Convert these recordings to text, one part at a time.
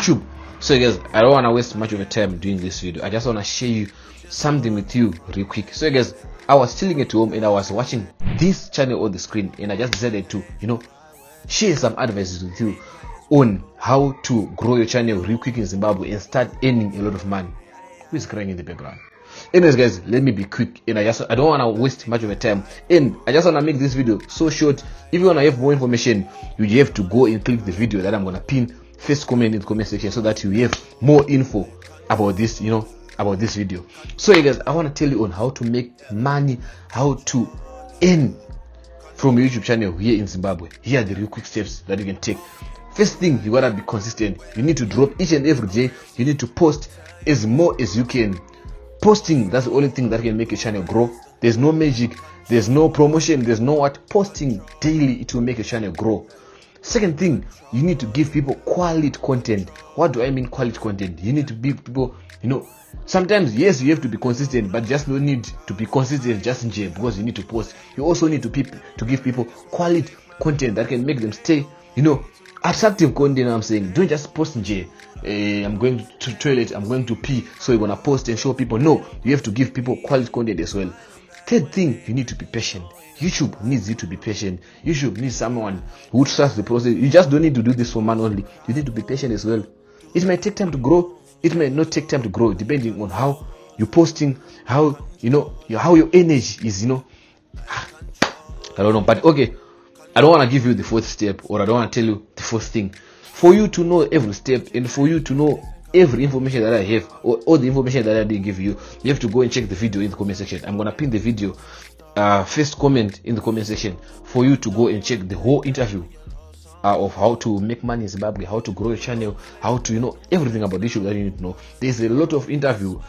YouTube. So guys, I don't want to waste much of your time doing this video. I just want to share you something with you real quick. So guys, I was chilling at home and I was watching this channel on the screen, and I just decided to share some advice with you on how to grow your channel real quick in Zimbabwe and start earning a lot of money. Who is crying in the background? Anyways guys, let me be quick, and I don't want to waste much of your time, and I just want to make this video so short. If you want to have more information, you have to go and click the video that I'm going to pin first comment in the comment section, so that you have more info about this, about this video. So guys, I want to tell you on how to make money, how to earn from your YouTube channel here in Zimbabwe. Here are the real quick steps that you can take. First thing, you gotta be consistent. You need to drop each and every day. You need to post as more as you can. Posting, that's the only thing that can make your channel grow. There's no magic, there's no promotion, there's no what. Posting daily, it will make your channel grow. Second thing, you need to give people quality content. What do I mean quality content? You need to give people, sometimes yes, you have to be consistent, but just no need to be consistent just in jail because you need to post. You also need to give people quality content that can make them stay, attractive content. I'm saying, don't just post in jail. I'm going to toilet, I'm going to pee, so you're gonna post and show people. No, you have to give people quality content as well. Third thing, you need to be patient. YouTube needs you to be patient. YouTube needs someone who trusts the process. You just don't need to do this for man only. You need to be patient as well. It might take time to grow. It might not take time to grow, depending on how you're posting, how how your energy is. I don't know, but okay. I don't want to give you the fourth step, or I don't want to tell you the fourth thing. For you to know every step, and for you to know every information that I have, or all the information that I didn't give you, you have to go and check the video in the comment section. I'm gonna pin the video first comment in the comment section for you to go and check the whole interview of how to make money in Zimbabwe, how to grow your channel, how to everything about YouTube that you need to know. There's a lot of interviews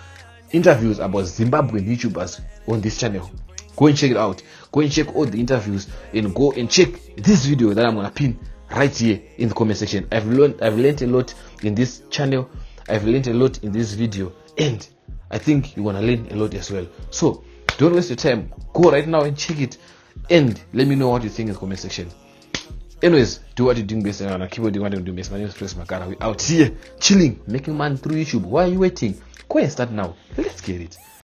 about Zimbabwean YouTubers on this channel. Go and check it out. Go and check all the interviews, and go and check this video that I'm gonna pin right here in the comment section. I've learned a lot in this channel. I've learned a lot in this video, and I think you're gonna learn a lot as well. So don't waste your time. Go right now and check it, and let me know what you think in the comment section. Anyways, do what you're doing best, and keep on doing what you're doing best. My name is Praise Makara. We're out here chilling, making money through YouTube. Why are you waiting? Go and start now. Let's get it.